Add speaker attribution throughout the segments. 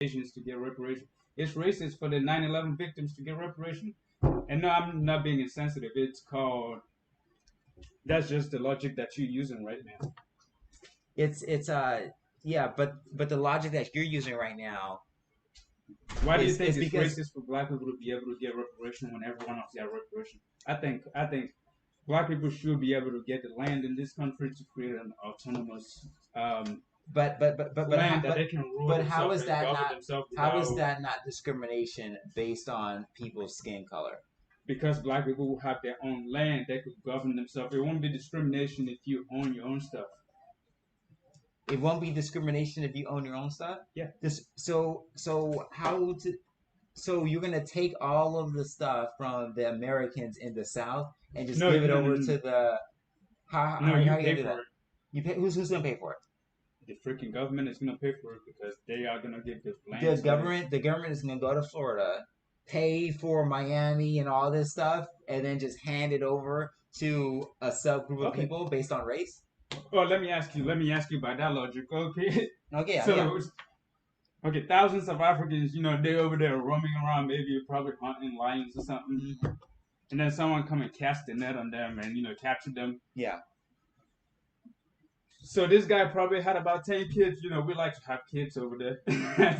Speaker 1: Asians to get reparations. It's racist for the 9/11 victims to get reparations. And no, I'm not being insensitive. It's called. That's just the logic that you're using right now.
Speaker 2: It's yeah, but the logic that you're using right now
Speaker 1: Why do you think
Speaker 2: is
Speaker 1: it's
Speaker 2: because
Speaker 1: racist for black people to be able to get reparation when everyone else got reparation? I think black people should be able to get the land in this country to create an autonomous land that they can rule
Speaker 2: but how
Speaker 1: themselves
Speaker 2: is
Speaker 1: and
Speaker 2: that
Speaker 1: govern
Speaker 2: not
Speaker 1: themselves
Speaker 2: how is
Speaker 1: without.
Speaker 2: that not discrimination based on people's skin color?
Speaker 1: Because black people will have their own land, they could govern themselves. It won't be discrimination if you own your own stuff.
Speaker 2: It won't be discrimination if you own your own stuff.
Speaker 1: Yeah.
Speaker 2: So you're gonna take all of the stuff from the Americans in the South and just
Speaker 1: No,
Speaker 2: give it
Speaker 1: no,
Speaker 2: over
Speaker 1: no,
Speaker 2: to the
Speaker 1: no.
Speaker 2: how
Speaker 1: You
Speaker 2: you
Speaker 1: pay
Speaker 2: do
Speaker 1: for
Speaker 2: that?
Speaker 1: it.
Speaker 2: You pay who's gonna pay for it?
Speaker 1: The freaking government is gonna pay for it because they are gonna give the land.
Speaker 2: The government is gonna go to Florida, pay for Miami and all this stuff, and then just hand it over to a subgroup of
Speaker 1: Okay.
Speaker 2: people based on race.
Speaker 1: Well, let me ask you by that logic. Okay.
Speaker 2: Okay,
Speaker 1: So,
Speaker 2: yeah.
Speaker 1: okay, thousands of Africans, they over there roaming around, maybe probably hunting lions or something,
Speaker 2: Mhm.
Speaker 1: and then someone come and cast a net on them and capture them.
Speaker 2: Yeah.
Speaker 1: So this guy probably had about 10 kids. We like to have kids over there.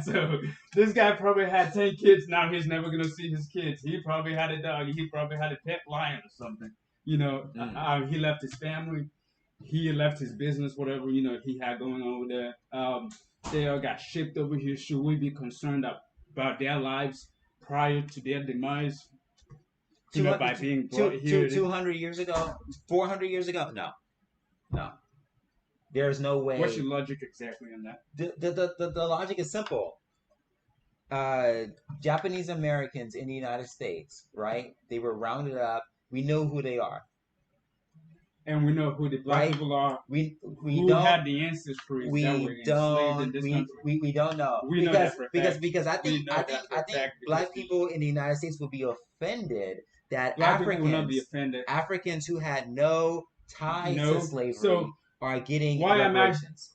Speaker 1: So this guy probably had 10 kids. Now he's never gonna see his kids. He probably had a dog. He probably had a pet lion or something. He left his family. He left his business, whatever he had going on over there. They all got shipped over here. Should we be concerned about their lives prior to their demise? By being brought here.
Speaker 2: 200 years ago, 400 years ago? No. There's no way.
Speaker 1: What's your logic exactly on that?
Speaker 2: The logic is simple. Japanese Americans in the United States, right? They were rounded up. We know who they are.
Speaker 1: And we know who the black people are.
Speaker 2: We
Speaker 1: who
Speaker 2: don't
Speaker 1: had the ancestry that were enslaved in this country.
Speaker 2: We don't know.
Speaker 1: We know that for a fact.
Speaker 2: Because I think black people in the United States will be offended that Africans who had no ties to slavery are getting reparations.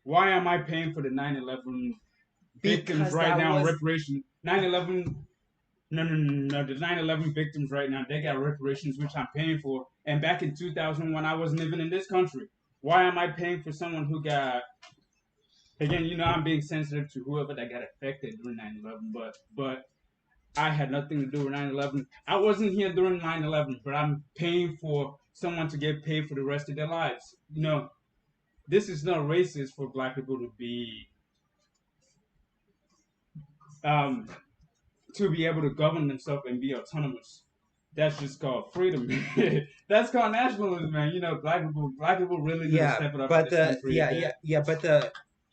Speaker 1: Why am I paying for the 9/11 victims right now? Reparations. 9/11. No. The 9/11 victims right now, they got reparations, which I'm paying for. And back in 2001, I wasn't even in this country. Why am I paying for someone who got? Again, I'm being sensitive to whoever that got affected during 9/11, but I had nothing to do with 9/11. I wasn't here during 9/11, but I'm paying for someone to get paid for the rest of their lives. This is not racist for black people to be able to govern themselves and be autonomous. That's just called freedom. That's called nationalism, man. Black people really need to step it up.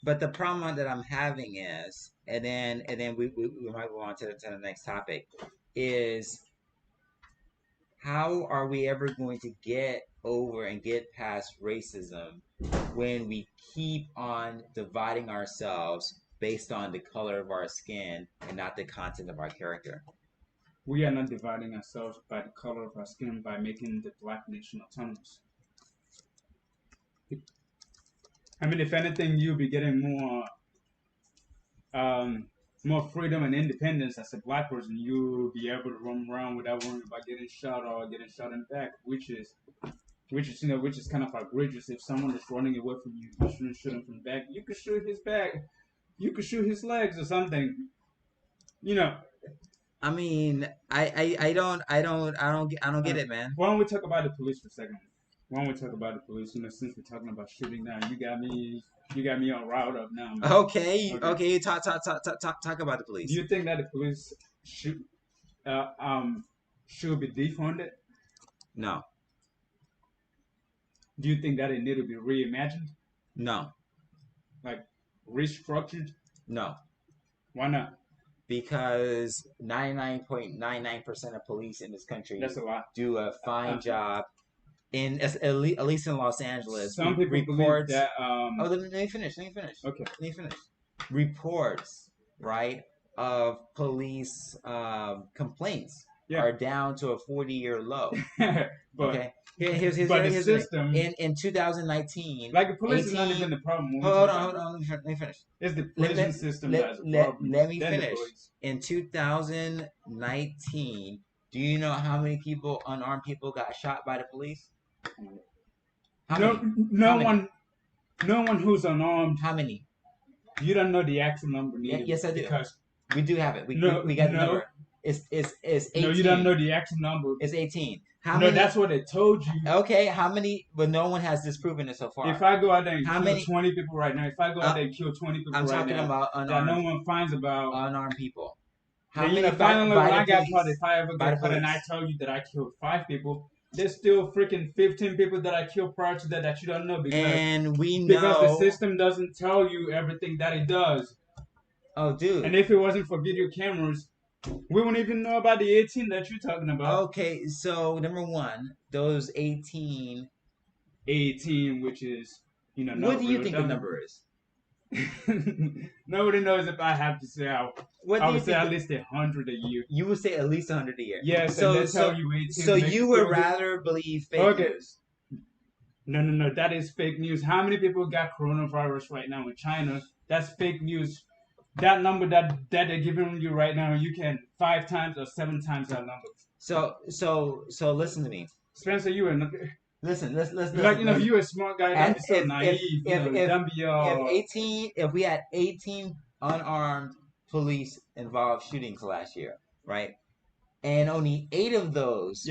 Speaker 2: But the problem that I'm having is, and then we might go on to the next topic, is how are we ever going to get over and get past racism when we keep on dividing ourselves based on the color of our skin and not the content of our character?
Speaker 1: We are not dividing ourselves by the color of our skin by making the black nation autonomous. I mean, if anything, you'll be getting more freedom and independence as a black person. You'll be able to roam around without worrying about getting shot or getting shot in the back, which is kind of outrageous. If someone is running away from you, you shouldn't shoot him from the back. You could shoot his back. You could shoot his legs or something.
Speaker 2: I mean, I don't get it, man.
Speaker 1: Why don't we talk about the police for a second? Since we're talking about shooting now, you got me all riled up now, man.
Speaker 2: Okay. Talk about the police.
Speaker 1: Do you think that the police should be defunded?
Speaker 2: No.
Speaker 1: Do you think that it need to be reimagined?
Speaker 2: No.
Speaker 1: Like restructured?
Speaker 2: No.
Speaker 1: Why not?
Speaker 2: Because 99.99% of police in this country do a fine job. At least in Los Angeles,
Speaker 1: some people believe that.
Speaker 2: Let me finish.
Speaker 1: Okay.
Speaker 2: Let me finish. Reports, right, of police complaints are down to a 40-year low.
Speaker 1: but,
Speaker 2: okay. Here's
Speaker 1: the system
Speaker 2: in 2019.
Speaker 1: Like the police is not even the problem.
Speaker 2: Hold on. Let me finish.
Speaker 1: It's the prison system that's a problem.
Speaker 2: Let me finish. In 2019, do you know how many unarmed people got shot by the police?
Speaker 1: No one who's unarmed.
Speaker 2: How many?
Speaker 1: You don't know the actual number.
Speaker 2: Yes, I do. Because we do have it. We got the number. It's 18.
Speaker 1: No, you don't know the actual number.
Speaker 2: It's 18.
Speaker 1: How many? That's what they told you.
Speaker 2: Okay, how many? But no one has disproven it so far.
Speaker 1: If I go out there and kill 20 people right now, if I go out there and kill 20 people
Speaker 2: I'm
Speaker 1: right
Speaker 2: talking
Speaker 1: now,
Speaker 2: about
Speaker 1: that no one finds about
Speaker 2: unarmed people.
Speaker 1: How many? Finally, when I got caught, if I ever get caught and I tell you that I killed 5 people, there's still freaking 15 people that I killed prior to that you don't know because the system doesn't tell you everything that it does.
Speaker 2: Oh, dude.
Speaker 1: And if it wasn't for video cameras, we wouldn't even know about the 18 that you're talking about.
Speaker 2: Okay, so number one, those 18,
Speaker 1: which is,
Speaker 2: what do you think the number is?
Speaker 1: Nobody knows if I have to say. I would say at least 100 a year.
Speaker 2: You would say at least 100 a year.
Speaker 1: Yes, so they tell you 18.
Speaker 2: So you would rather believe fake news?
Speaker 1: No. That is fake news. How many people got coronavirus right now in China? That's fake news. That number that they're giving you right now, you can 5 times or 7 times that number. So
Speaker 2: listen to me,
Speaker 1: Spencer. You and
Speaker 2: listen.
Speaker 1: Like you a smart guy. Don't be so naive.
Speaker 2: If we had 18 unarmed police involved shootings last year, right, and only 8 of those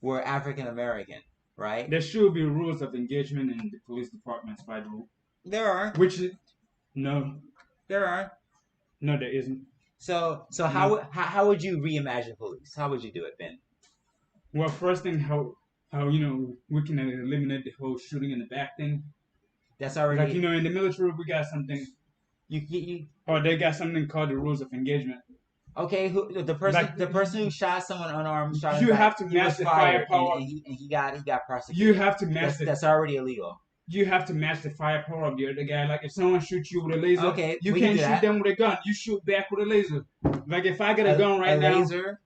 Speaker 2: were African American, right?
Speaker 1: There should be rules of engagement in the police departments by the rule.
Speaker 2: There are.
Speaker 1: There are. No, there isn't.
Speaker 2: So how would you reimagine police? How would you do it, Ben?
Speaker 1: Well, first thing, how we can eliminate the whole shooting in the back thing.
Speaker 2: That's already
Speaker 1: like in the military we got something. They got something called the rules of engagement.
Speaker 2: Okay, the person who shot someone unarmed shot him
Speaker 1: you
Speaker 2: back,
Speaker 1: have to match the firepower.
Speaker 2: And he got prosecuted.
Speaker 1: You have to match
Speaker 2: that's already illegal.
Speaker 1: You have to match the firepower of the other guy. Like if someone shoots you with a laser, you can't shoot them with a gun. You shoot back with a laser. Like if I get a gun right now.
Speaker 2: Laser?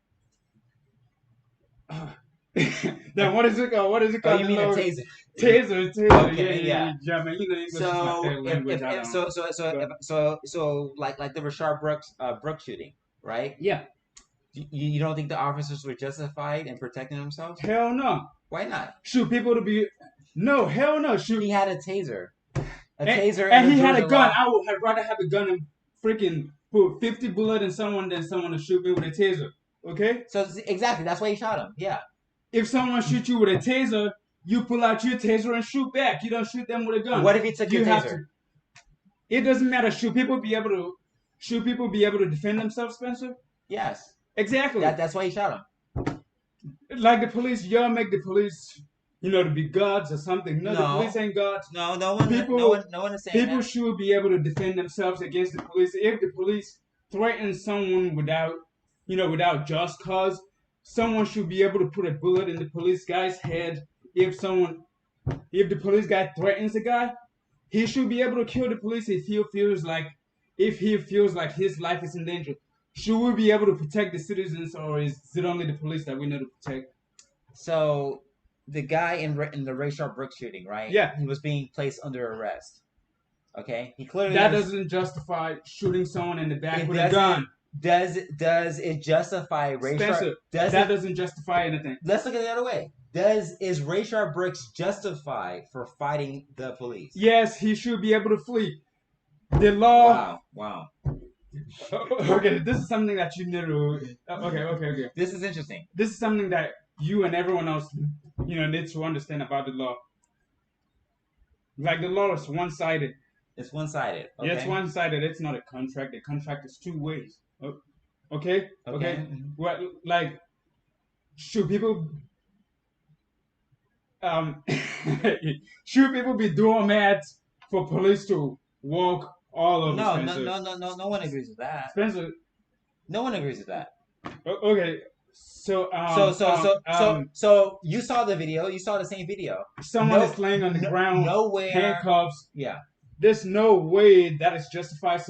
Speaker 1: Then what is it called? What is it called?
Speaker 2: Oh, you mean a taser?
Speaker 1: Taser.
Speaker 2: Okay,
Speaker 1: yeah. English is my third language.
Speaker 2: So like the Rayshard Brooks shooting, right?
Speaker 1: Yeah.
Speaker 2: You don't think the officers were justified in protecting themselves?
Speaker 1: Hell no.
Speaker 2: Why not?
Speaker 1: Shoot people to be. No, hell no. Shoot.
Speaker 2: He had a taser.
Speaker 1: And he had a gun. I would rather have a gun and freaking put 50 bullets in someone than someone to shoot me with a taser. Okay?
Speaker 2: So exactly, that's why he shot him. Yeah.
Speaker 1: If someone shoots you with a taser, you pull out your taser and shoot back. You don't shoot them with a gun.
Speaker 2: What if he took your taser?
Speaker 1: It doesn't matter. Should people be able to defend themselves, Spencer?
Speaker 2: Yes.
Speaker 1: Exactly.
Speaker 2: That's why he shot him.
Speaker 1: Like the police, y'all make the police, to be gods or something. No, the police ain't gods.
Speaker 2: No one is saying
Speaker 1: people
Speaker 2: that.
Speaker 1: should be able to defend themselves against the police. If the police threaten someone without just cause, someone should be able to put a bullet in the police guy's head. If the police guy threatens a guy, he should be able to kill the police if he feels like his life is in danger. Should we be able to protect the citizens, or is it only the police that we know to protect?
Speaker 2: So, the guy in the Rayshard Brooks shooting, right?
Speaker 1: Yeah.
Speaker 2: He was being placed under arrest. Okay? He clearly
Speaker 1: doesn't justify shooting someone in the back with a gun.
Speaker 2: Does it justify Rayshard?
Speaker 1: Spencer, that doesn't justify anything.
Speaker 2: Let's look at it the other way. Is Rayshard Brooks justified for fighting the police?
Speaker 1: Yes, he should be able to flee. The law.
Speaker 2: Wow.
Speaker 1: Okay, this is something that you need to. Okay.
Speaker 2: This is interesting.
Speaker 1: This is something that you and everyone else, need to understand about the law. Like the law is one-sided.
Speaker 2: It's one-sided. Okay.
Speaker 1: Yeah, it's one-sided. It's not a contract. A contract is 2 ways. Okay.
Speaker 2: Mm-hmm.
Speaker 1: What should people? Should people be doormats for police to walk all over?
Speaker 2: No,
Speaker 1: Spencer?
Speaker 2: No one agrees with that.
Speaker 1: Spencer,
Speaker 2: no one agrees with that.
Speaker 1: Okay, so
Speaker 2: you saw the video. You saw the same video.
Speaker 1: Someone is laying on the ground,
Speaker 2: nowhere,
Speaker 1: handcuffs.
Speaker 2: Yeah.
Speaker 1: There's no way that is justified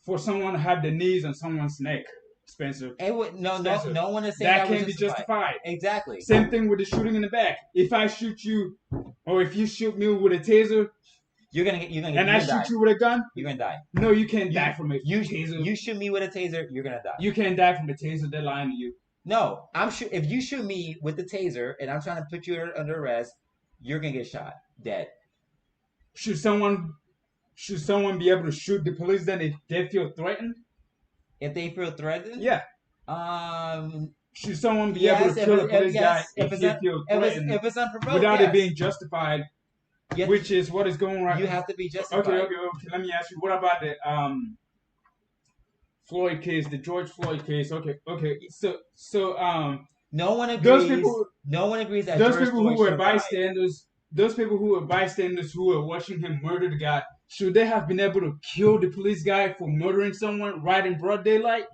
Speaker 1: for someone to have the knees on someone's neck. Spencer.
Speaker 2: No one is saying
Speaker 1: that can't be justified.
Speaker 2: Exactly.
Speaker 1: Same thing with the shooting in the back. If I shoot you, or if you shoot me with a taser,
Speaker 2: you're gonna
Speaker 1: and I shoot you with a gun,
Speaker 2: you're gonna die.
Speaker 1: No, you can't die from a
Speaker 2: taser. You shoot me with a taser, you're gonna die.
Speaker 1: You can't die from a taser. They're lying to you.
Speaker 2: No, I'm sure if you shoot me with the taser and I'm trying to put you under arrest, you're gonna get shot, dead.
Speaker 1: Should someone be able to shoot the police then if they feel threatened?
Speaker 2: If they feel threatened?
Speaker 1: Yeah. Should someone be able to kill a police guy if they feel threatened?
Speaker 2: If it's unprovoked,
Speaker 1: without it being justified, which is what is going right.
Speaker 2: You have to be justified.
Speaker 1: Okay. Let me ask you, what about the Floyd case, the George Floyd case? Okay. So
Speaker 2: no one agrees. No one agrees that
Speaker 1: those people who were bystanders. Those people who were bystanders who were watching him murder the guy, should they have been able to kill the police guy for murdering someone right in broad daylight?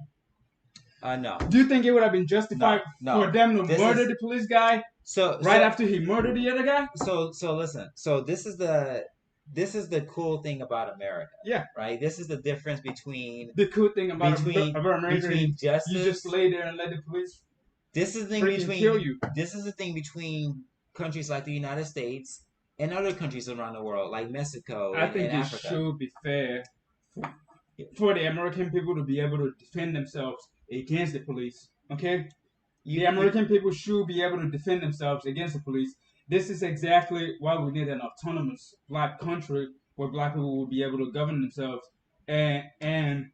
Speaker 2: No.
Speaker 1: Do you think it would have been justified for them to murder the police guy after he murdered the other guy?
Speaker 2: So listen. So this is the cool thing about America.
Speaker 1: Yeah.
Speaker 2: Right? This is the difference between
Speaker 1: the cool thing about America.
Speaker 2: Between justice.
Speaker 1: You just lay there and let the police
Speaker 2: This is the thing
Speaker 1: kill you.
Speaker 2: This is the thing between countries like the United States and other countries around the world, like Mexico and Africa. I think it
Speaker 1: should be fair for the American people to be able to defend themselves against the police. Okay? The American people should be able to defend themselves against the police. This is exactly why we need an autonomous black country where black people will be able to govern themselves and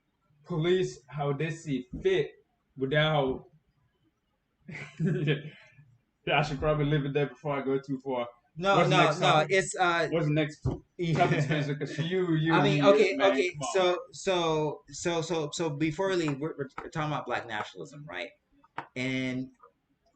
Speaker 1: police how they see fit without I should probably leave it there before I go too far.
Speaker 2: No. It's
Speaker 1: what's the next topic, Spencer? Because you.
Speaker 2: I mean, okay. So before we leave, we're talking about black nationalism, right? And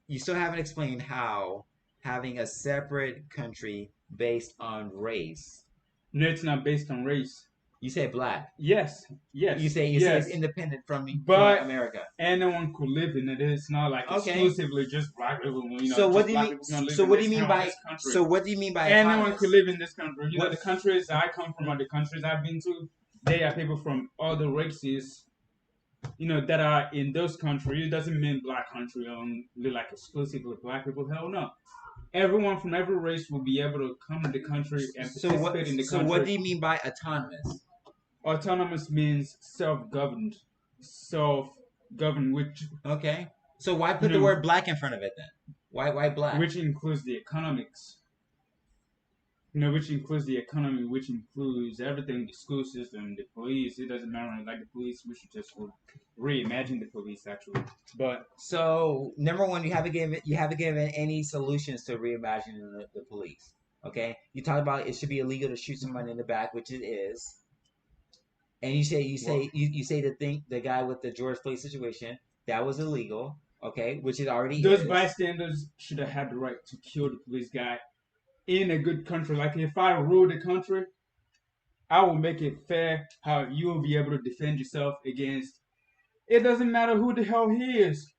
Speaker 2: you still haven't explained how having a separate country based on race.
Speaker 1: No, it's not based on race.
Speaker 2: You say black.
Speaker 1: Yes.
Speaker 2: You say it's independent from America.
Speaker 1: Anyone could live in it. It's not like exclusively just black people.
Speaker 2: So what do you mean? So what do you mean by? So what do you mean by?
Speaker 1: Anyone could live in this country. The countries I come from or the countries I've been to, they are people from other races. That are in those countries. It doesn't mean black country only like exclusively black people. Hell no. Everyone from every race will be able to come to the country and participate in the country.
Speaker 2: So what do you mean by autonomous?
Speaker 1: Autonomous means self-governed, which...
Speaker 2: Okay. So why put the word black in front of it then? Why black?
Speaker 1: Which includes the economics. Which includes the economy, which includes everything, the school system, the police. It doesn't matter. Like the police, we should just reimagine the police, actually. But
Speaker 2: so, number one, you haven't given any solutions to reimagining the police. Okay? You talk about it should be illegal to shoot somebody in the back, which it is. And you say the guy with the George Floyd situation, that was illegal, okay, which it already
Speaker 1: is. Those bystanders should have had the right to kill the police guy in a good country. Like if I rule the country, I will make it fair how you will be able to defend yourself against. It doesn't matter who the hell he is.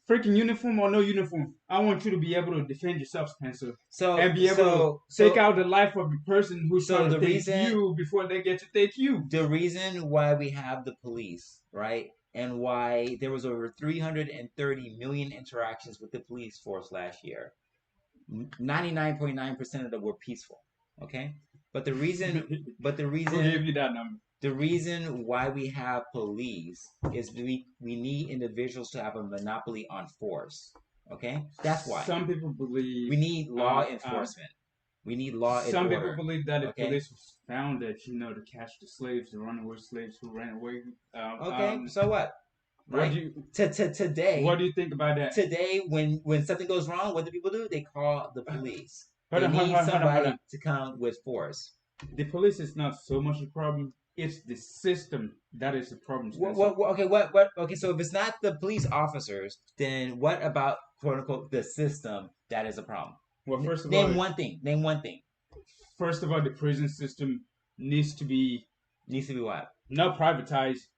Speaker 1: Freaking uniform or no uniform. I want you to be able to defend yourself, Spencer. And be able to take out the life of the person who's trying to take you before they get to take you.
Speaker 2: The reason why we have the police, right? And why there was over 330 million interactions with the police force last year. 99.9% of them were peaceful. Okay? But the reason
Speaker 1: Who gave you that number?
Speaker 2: The reason why we have police is we need individuals to have a monopoly on force. Okay? That's why.
Speaker 1: Some people believe
Speaker 2: we need law enforcement. We need law and
Speaker 1: some
Speaker 2: order.
Speaker 1: People believe that the police was founded, to catch the slaves, the runaway slaves who ran away.
Speaker 2: So what? Right? Today.
Speaker 1: What do you think about that?
Speaker 2: Today, when something goes wrong, what do people do? They call the police. They need somebody to come with force.
Speaker 1: The police is not so much a problem. It's the system that is the problem.
Speaker 2: Okay, so if it's not the police officers, then what about, quote unquote, the system that is a problem?
Speaker 1: Well, first of all,
Speaker 2: name one thing.
Speaker 1: First of all, the prison system needs to be
Speaker 2: what?
Speaker 1: Not privatized.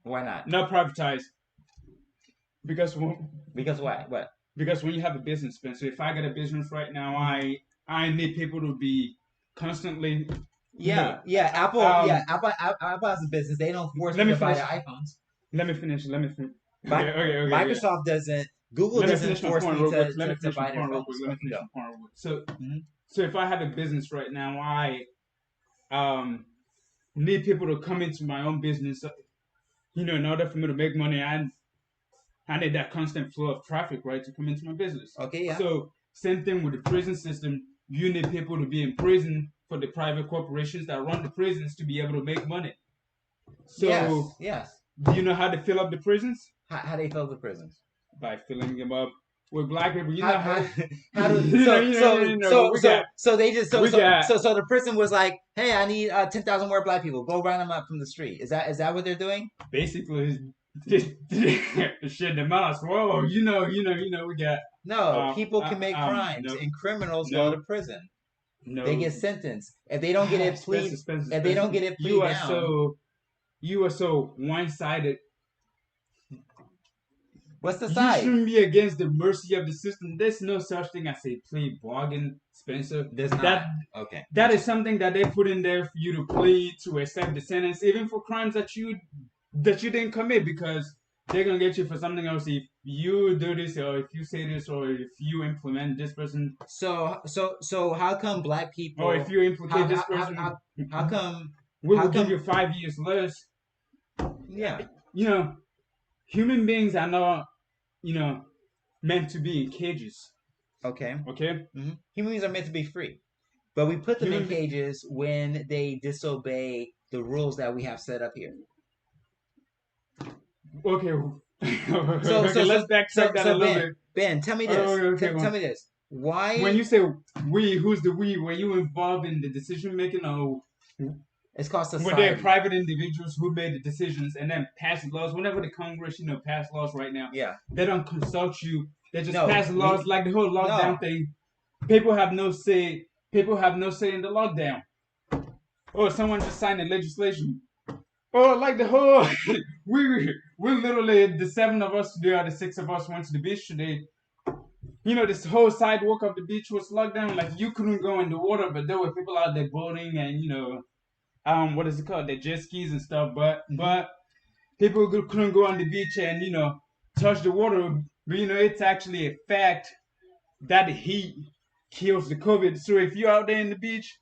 Speaker 2: Why not?
Speaker 1: Not privatized. Because
Speaker 2: what? What?
Speaker 1: Because when you have a business, Spencer, if I get a business right now, I need people to be constantly.
Speaker 2: Apple has a business. They don't force me to buy their iPhones.
Speaker 1: Let me finish. Let me finish.
Speaker 2: My,
Speaker 1: Okay.
Speaker 2: Microsoft doesn't. Google
Speaker 1: Let me
Speaker 2: doesn't
Speaker 1: finish my
Speaker 2: force
Speaker 1: point
Speaker 2: me
Speaker 1: real quick.
Speaker 2: to,
Speaker 1: Let me
Speaker 2: to
Speaker 1: finish my
Speaker 2: buy their
Speaker 1: point real quick.
Speaker 2: phones.
Speaker 1: Let me
Speaker 2: Okay,
Speaker 1: finish
Speaker 2: go.
Speaker 1: my point real quick. So,
Speaker 2: Mm-hmm.
Speaker 1: so if I have a business right now, um need people to come into my own business. In order for me to make money, I need that constant flow of traffic, right, to come into my business.
Speaker 2: Okay, yeah.
Speaker 1: So same thing with the prison system. You need people to be in prison for the private corporations that run the prisons to be able to make money. So
Speaker 2: Yes.
Speaker 1: do you know how to fill up the prisons?
Speaker 2: How they fill the prisons?
Speaker 1: By filling them up with black people. You
Speaker 2: How
Speaker 1: know
Speaker 2: how,
Speaker 1: how
Speaker 2: how do so they just
Speaker 1: we got
Speaker 2: so the person was like, hey, I need 10,000 more black people. Go round them up from the street. Is that what they're doing?
Speaker 1: basically just shit the mouse. Whoa, we got
Speaker 2: No, people can make crimes
Speaker 1: no,
Speaker 2: and criminals go to
Speaker 1: no,
Speaker 2: prison. They
Speaker 1: no.
Speaker 2: get sentenced. If they don't get it plead,
Speaker 1: Spencer,
Speaker 2: if they don't get it
Speaker 1: you
Speaker 2: plead
Speaker 1: are
Speaker 2: down,
Speaker 1: so one-sided.
Speaker 2: what's the
Speaker 1: You
Speaker 2: side?
Speaker 1: shouldn't be against the mercy of the system. There's no such thing as a plea bargain, Spencer.
Speaker 2: There's not.
Speaker 1: That
Speaker 2: Okay.
Speaker 1: that is something that they put in there for you to plead to accept the sentence, even for crimes that you didn't commit, because they're gonna get you for something else if you do this or if you say this or if you implement this person
Speaker 2: So how come black people?
Speaker 1: or if you implicate this person.
Speaker 2: How come?
Speaker 1: We
Speaker 2: How
Speaker 1: will give
Speaker 2: come?
Speaker 1: you 5 years less.
Speaker 2: Yeah.
Speaker 1: Human beings are not meant to be in cages.
Speaker 2: Okay.
Speaker 1: Okay.
Speaker 2: Mm-hmm. Human beings are meant to be free, but we put them in
Speaker 1: Human be-
Speaker 2: cages when they disobey the rules that we have set up here.
Speaker 1: Okay.
Speaker 2: So
Speaker 1: Okay, let's backtrack that a little bit.
Speaker 2: Ben, tell me this.
Speaker 1: Okay,
Speaker 2: Tell me this. Why?
Speaker 1: When you say we, who's the we? Were you involved in the decision making, or
Speaker 2: It's called
Speaker 1: were there
Speaker 2: society.
Speaker 1: private individuals who made the decisions and then passed laws? Whenever the Congress, pass laws right now,
Speaker 2: Yeah.
Speaker 1: they don't consult you. They just
Speaker 2: No,
Speaker 1: pass laws like the whole lockdown
Speaker 2: No.
Speaker 1: thing. People have no say. People have no say in the lockdown. Or someone just signed a legislation. Or like the whole we literally, the seven of us today or the six of us went to the beach today. This whole sidewalk of the beach was locked down. Like you couldn't go in the water, but there were people out there boating and what is it called? The jet skis and stuff. But people couldn't go on the beach and touch the water. But it's actually a fact that the heat kills the COVID. So if you're out there in the beach,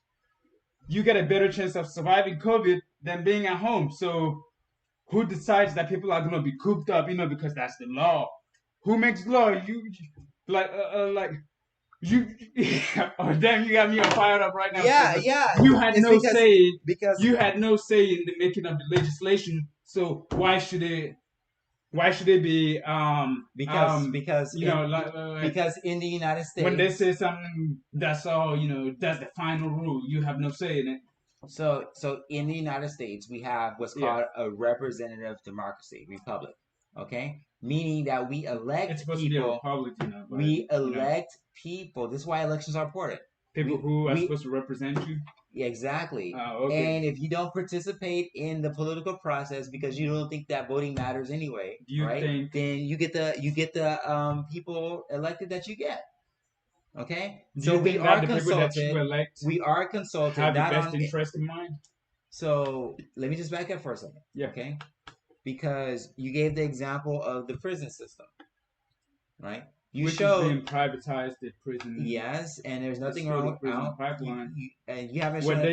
Speaker 1: you get a better chance of surviving COVID than being at home. So who decides that people are going to be cooped up? Because that's the law. Who makes law? You like you. Oh damn! You got me all fired up right now.
Speaker 2: Yeah.
Speaker 1: You had no say.
Speaker 2: Because
Speaker 1: You had no say in the making of the legislation. So why should it? Why should it be?
Speaker 2: because
Speaker 1: Because
Speaker 2: in the United States,
Speaker 1: when they say something, that's all. That's the final rule. You have no say in it.
Speaker 2: So in the United States, we have what's called a representative democracy, republic. Okay, meaning that we elect
Speaker 1: It's supposed
Speaker 2: people.
Speaker 1: to be a republic, but,
Speaker 2: we elect people. This is why elections are important.
Speaker 1: People who are supposed to represent you.
Speaker 2: Exactly.
Speaker 1: Okay.
Speaker 2: And if you don't participate in the political process because you don't think that voting matters anyway, right? Then you get the people elected that you get. Okay.
Speaker 1: So we are consulted.
Speaker 2: We are consulted.
Speaker 1: Have the best interest in mind.
Speaker 2: So let me just back up for a second.
Speaker 1: Yeah.
Speaker 2: Okay. Because you gave the example of the prison system, right?
Speaker 1: Which is being privatized, the prison.
Speaker 2: Yes, and there's nothing wrong with
Speaker 1: prison pipeline.
Speaker 2: And you haven't
Speaker 1: shown
Speaker 2: that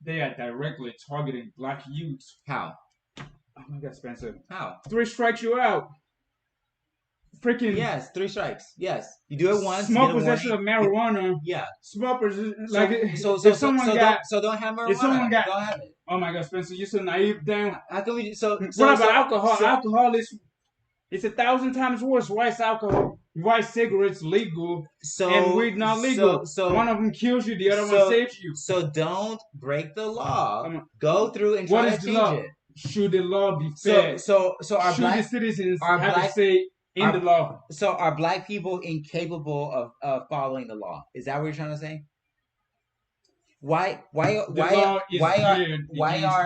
Speaker 1: they are directly targeting black youths.
Speaker 2: How?
Speaker 1: Oh my God, Spencer.
Speaker 2: How?
Speaker 1: 3 strikes you out. Freaking.
Speaker 2: Yes, 3 strikes. Yes, you do it once.
Speaker 1: Small possession of marijuana.
Speaker 2: Yeah.
Speaker 1: Small possession.
Speaker 2: So don't have marijuana.
Speaker 1: If someone got,
Speaker 2: don't have it.
Speaker 1: Oh my God, Spencer, you're so naive. Damn.
Speaker 2: How can we?
Speaker 1: What about alcohol? Alcohol is. It's 1,000 times worse. Why is alcohol? Why is cigarettes legal and weed not legal? So one of them kills you, the other one saves you.
Speaker 2: So don't break the law. Go through and try to change it.
Speaker 1: Should the law be fair?
Speaker 2: So our
Speaker 1: should
Speaker 2: black
Speaker 1: the citizens have to say in the law?
Speaker 2: So are black people incapable of following the law? Is that what you're trying to say? Why are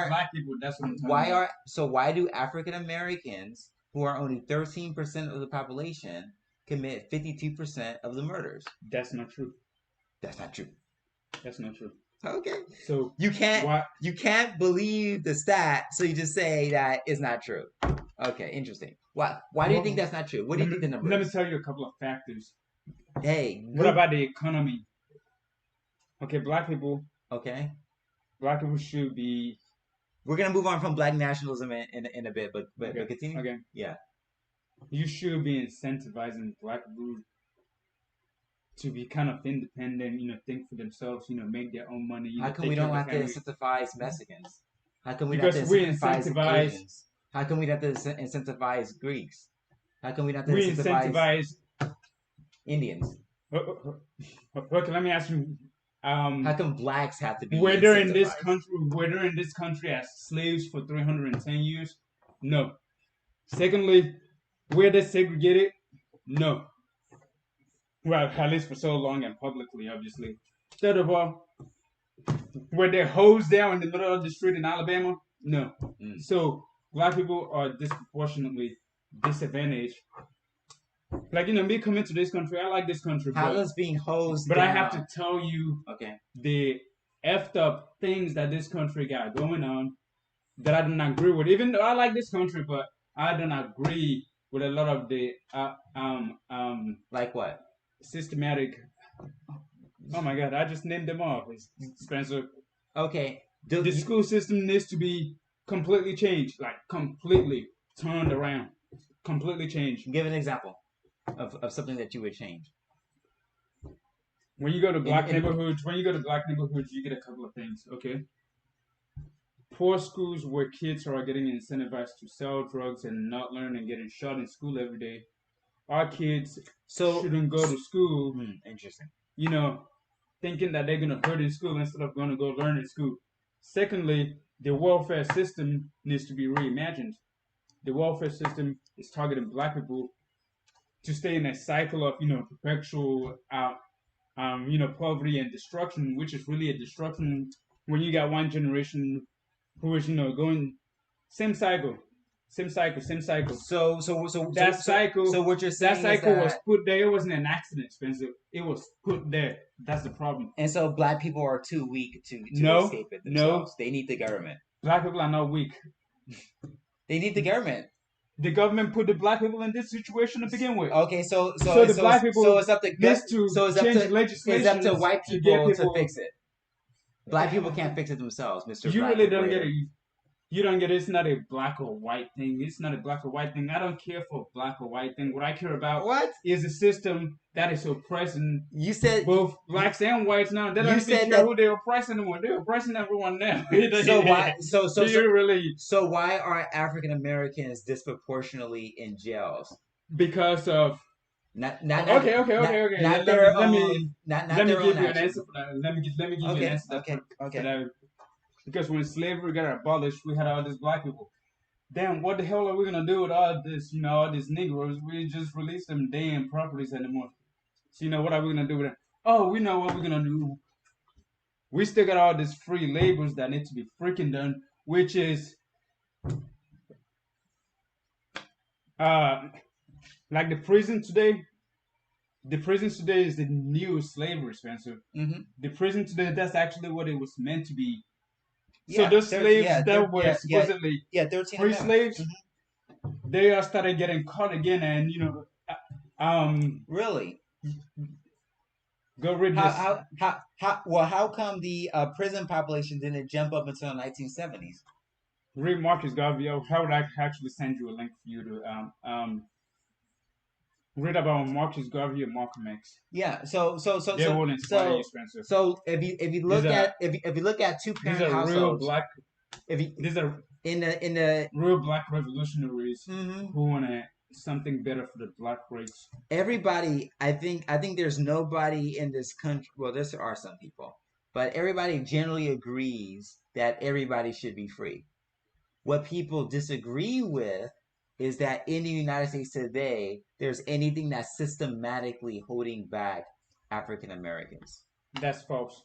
Speaker 1: black people? That's what I'm talking about.
Speaker 2: Why do African Americans, who are only 13% of the population, commit 52% of the murders?
Speaker 1: That's not true.
Speaker 2: That's not true.
Speaker 1: That's not true.
Speaker 2: Okay.
Speaker 1: So
Speaker 2: you can't believe the stat, so you just say that it's not true. Okay, interesting. Why do you think that's not true? What do you think the number
Speaker 1: Let
Speaker 2: is?
Speaker 1: me tell you a couple of factors.
Speaker 2: Hey,
Speaker 1: what about the economy? Okay, black people
Speaker 2: Okay.
Speaker 1: should be.
Speaker 2: We're gonna move on from black nationalism in a bit, but
Speaker 1: Okay.
Speaker 2: continue.
Speaker 1: Okay.
Speaker 2: Yeah.
Speaker 1: You should be incentivizing black people to be kind of independent, think for themselves, make their own money,
Speaker 2: How come
Speaker 1: take
Speaker 2: we
Speaker 1: care of
Speaker 2: don't
Speaker 1: the
Speaker 2: have to
Speaker 1: family.
Speaker 2: incentivize Mexicans? How come we don't
Speaker 1: Because
Speaker 2: have to
Speaker 1: we
Speaker 2: incentivize
Speaker 1: incentivize,
Speaker 2: Asians? How come we don't have to incentivize Greeks? How come we don't have to
Speaker 1: we
Speaker 2: incentivize
Speaker 1: incentivize.
Speaker 2: Indians?
Speaker 1: Okay, let me ask you.
Speaker 2: How come blacks have to be
Speaker 1: Whether in
Speaker 2: incentivized?
Speaker 1: this country as slaves for 310 years, no. Secondly, were they segregated? No. Well, at least for so long and publicly, obviously. Third of all, were they hosed down in the middle of the street in Alabama? No. So black people are disproportionately disadvantaged. Like, me coming to this country, I like this country.
Speaker 2: How does being hosed
Speaker 1: But
Speaker 2: down?
Speaker 1: I have to tell you the effed up things that this country got going on that I do not agree with. Even though I like this country, but I do not agree with a lot of the
Speaker 2: like what?
Speaker 1: Systematic. Oh my God! I just named them off. Spencer.
Speaker 2: Okay.
Speaker 1: The school system needs to be completely changed, like completely turned around, completely changed.
Speaker 2: Give an example of something that you would change.
Speaker 1: When you go to black neighborhoods, you get a couple of things. Okay. Poor schools where kids are getting incentivized to sell drugs and not learn and getting shot in school every day. Our kids shouldn't go to school.
Speaker 2: Interesting.
Speaker 1: Thinking that they're gonna hurt in school instead of gonna go learn in school. Secondly, the welfare system needs to be reimagined. The welfare system is targeting black people to stay in a cycle of perpetual poverty and destruction, which is really a destruction when you got one generation who is going same cycle. So that cycle.
Speaker 2: So what you're saying
Speaker 1: that cycle
Speaker 2: is that
Speaker 1: was put there. It wasn't an accident, Spencer. It was put there. That's the problem.
Speaker 2: And so black people are too weak to escape it themselves. They need the government.
Speaker 1: Black people are not weak.
Speaker 2: They need the government.
Speaker 1: The government put the black people in this situation to begin with.
Speaker 2: Okay, so
Speaker 1: the black people.
Speaker 2: So it's up to
Speaker 1: change legislation.
Speaker 2: It's up to white people to fix it. Black people can't fix it themselves, Mr.
Speaker 1: You
Speaker 2: Black
Speaker 1: really don't get it. You don't get it. It's not a black or white thing. It's not a black or white thing. I don't care for a black or white thing. What I care about is a system that is oppressing.
Speaker 2: You said
Speaker 1: both blacks and whites now. They don't even care who they're oppressing anymore. They're oppressing everyone now.
Speaker 2: So why?
Speaker 1: So
Speaker 2: why are African Americans disproportionately in jails?
Speaker 1: Because of.
Speaker 2: Okay.
Speaker 1: Let me give you an answer for that. Let me give you an answer.
Speaker 2: Okay.
Speaker 1: For that. Because when slavery got abolished, we had all these black people. Damn, what the hell are we gonna do with all this? All these Negroes. We just release them damn properties anymore. So what are we gonna do with them? Oh, we know what we're gonna do. We still got all these free labors that need to be freaking done, which is like the prison today. The prison today is the new slavery, Spencer.
Speaker 2: Mm-hmm.
Speaker 1: The prison today, that's actually what it was meant to be. So those slaves that were supposedly free slaves, they are started getting caught again, and
Speaker 2: really
Speaker 1: go read this.
Speaker 2: How come the prison population didn't jump up until the 1970s?
Speaker 1: Read Marcus Garvey. How would I actually send you a link for you to read about Marcus Garvey and Malcolm X.
Speaker 2: Yeah, so
Speaker 1: they will inspire you, Spencer.
Speaker 2: So if you look at two parent households,
Speaker 1: real black. These are
Speaker 2: in the
Speaker 1: real black revolutionaries who want something better for the black race.
Speaker 2: Everybody, I think there's nobody in this country. Well, there are some people, but everybody generally agrees that everybody should be free. What people disagree with is that in the United States today, there's anything that's systematically holding back African Americans.
Speaker 1: That's false.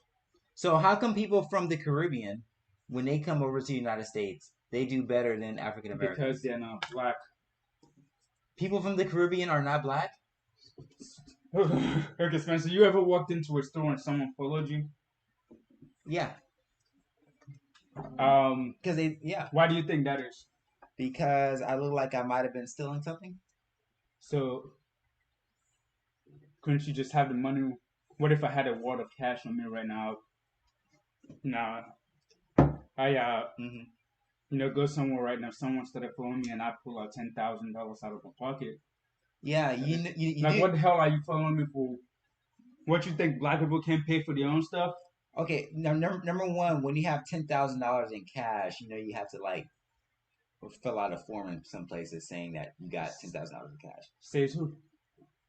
Speaker 2: So how come people from the Caribbean, when they come over to the United States, they do better than African Americans?
Speaker 1: Because they're not black.
Speaker 2: People from the Caribbean are not black?
Speaker 1: Okay, Spencer, you ever walked into a store and someone followed you?
Speaker 2: Yeah. Because
Speaker 1: Why do you think that is?
Speaker 2: Because I look like I might have been stealing something.
Speaker 1: So couldn't you just have the money? What if I had a wad of cash on me right now? Nah, I go somewhere right now. Someone started following me, and I pull out $10,000 out of my pocket.
Speaker 2: Yeah, you
Speaker 1: like
Speaker 2: do.
Speaker 1: What the hell are you following me for? What you think black people can't pay for their own stuff?
Speaker 2: Okay, now number one, when you have $10,000 in cash, you have to like fill out a form in some places saying that you got $10,000 in cash.
Speaker 1: Says who?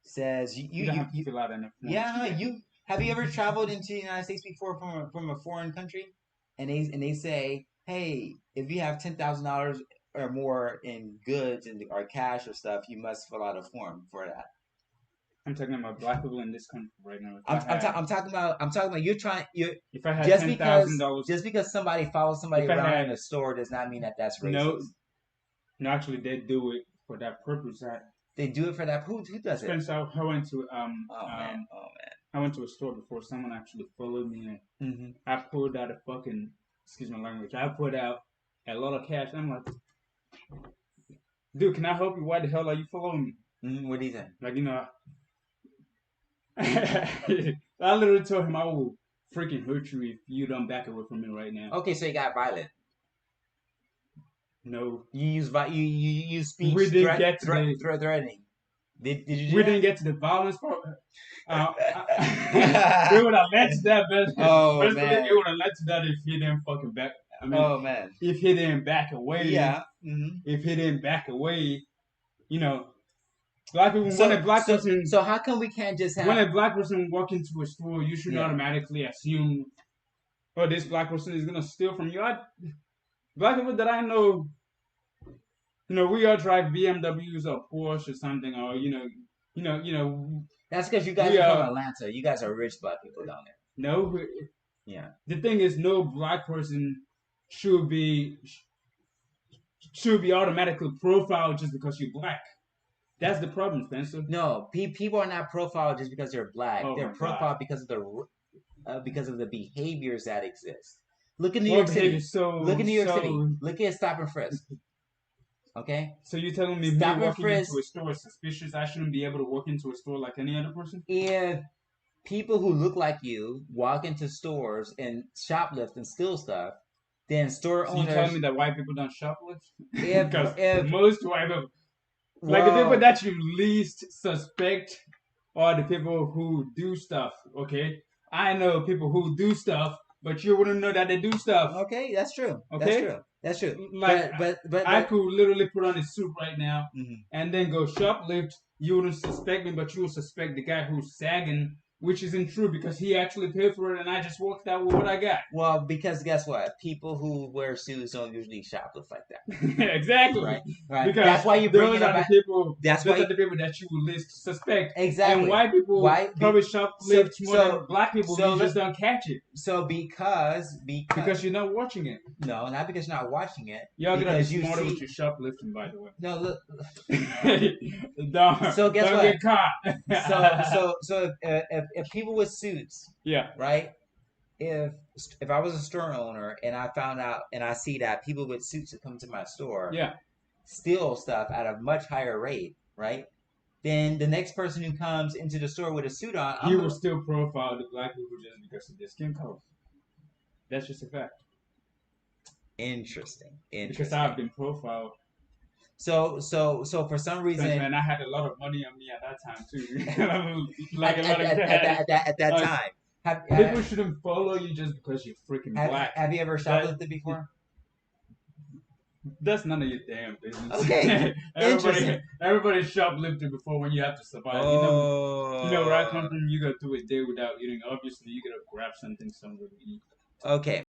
Speaker 2: Says
Speaker 1: you don't have to fill out any form.
Speaker 2: Yeah, have you ever traveled into the United States before from a foreign country, and they say, hey, if you have $10,000 or more in goods or cash or stuff, you must fill out a form for that.
Speaker 1: I'm talking about black people in this country right now.
Speaker 2: I'm talking about
Speaker 1: if I had
Speaker 2: $10,000, just because somebody follows somebody around in a store does not mean that that's racist.
Speaker 1: No, actually, they do it for that purpose.
Speaker 2: They do it for that. Who does it?
Speaker 1: Spencer, I went to
Speaker 2: Oh man.
Speaker 1: I went to a store before. Someone actually followed me, and I pulled out excuse my language. I pulled out a lot of cash. I'm like, dude, can I help you? Why the hell are you following
Speaker 2: me? What do you think?
Speaker 1: Like, I literally told him I will freaking hurt you if you don't back away from me right now.
Speaker 2: Okay, so you got violent.
Speaker 1: No.
Speaker 2: You use speech.
Speaker 1: We didn't get to
Speaker 2: threatening. Did you?
Speaker 1: We didn't get to the violence part. We would have led to that, but
Speaker 2: man,
Speaker 1: it would have led to that if he didn't fucking back. I mean,
Speaker 2: oh man,
Speaker 1: if he didn't back away.
Speaker 2: Yeah.
Speaker 1: If he didn't back away, black people.
Speaker 2: So how come we can't just have?
Speaker 1: When a black person walk into a store, you shouldn't automatically assume, oh, this black person is gonna steal from you. Black people that I know, we all drive BMWs or Porsche or something, or
Speaker 2: That's because you guys are from Atlanta. You guys are rich black people down there.
Speaker 1: No.
Speaker 2: Yeah.
Speaker 1: The thing is, no black person should be automatically profiled just because you're black. That's the problem, Spencer.
Speaker 2: No, people are not profiled just because they're black. They're profiled because of the behaviors that exist. Look in New York City. Look in New York City. Look at Stop and Frisk. Okay?
Speaker 1: So you're telling me walking into a store is suspicious? I shouldn't be able to walk into a store like any other person?
Speaker 2: If people who look like you walk into stores and shoplift and steal stuff, then store owners...
Speaker 1: you're telling me that white people don't shoplift? Because most white people... Like the people that you least suspect are the people who do stuff, okay? I know people who do stuff, but you wouldn't know that they do stuff.
Speaker 2: Okay, that's true. Okay? That's true.
Speaker 1: Like, but I could literally put on a suit right now and then go shoplift. You wouldn't suspect me, but you would suspect the guy who's sagging, which isn't true because he actually paid for it and I just walked out with what I got.
Speaker 2: Well, because guess what? People who wear suits don't usually shoplift like that.
Speaker 1: Exactly.
Speaker 2: Right.
Speaker 1: Because
Speaker 2: that's why you bring
Speaker 1: those are the people. Those are the people that you would least suspect.
Speaker 2: Exactly.
Speaker 1: And white people probably shoplift more than black people. You just don't catch it.
Speaker 2: So because
Speaker 1: you're not watching it.
Speaker 2: No, not because you're not watching it.
Speaker 1: Y'all gonna be smarter with your shoplifting, by the way.
Speaker 2: No, look.
Speaker 1: So guess
Speaker 2: don't
Speaker 1: what? Get caught.
Speaker 2: So if people with suits, right? If I was a store owner and I found out and I see that people with suits that come to my store, steal stuff at a much higher rate, right? Then the next person who comes into the store with a suit on,
Speaker 1: you will still profile the black people just because of their skin color. That's just a fact. Interesting. Because I've been profiled.
Speaker 2: So for some reason,
Speaker 1: and I had a lot of money on me at that time too.
Speaker 2: at that time.
Speaker 1: People shouldn't follow you just because you're freaking black.
Speaker 2: Have you ever shoplifted before?
Speaker 1: That's none of your damn business.
Speaker 2: Okay.
Speaker 1: Everybody shoplifted before when you have to survive. You know where I come from, you gotta do a day without eating. Obviously, you gotta grab something somewhere to eat.
Speaker 2: Okay.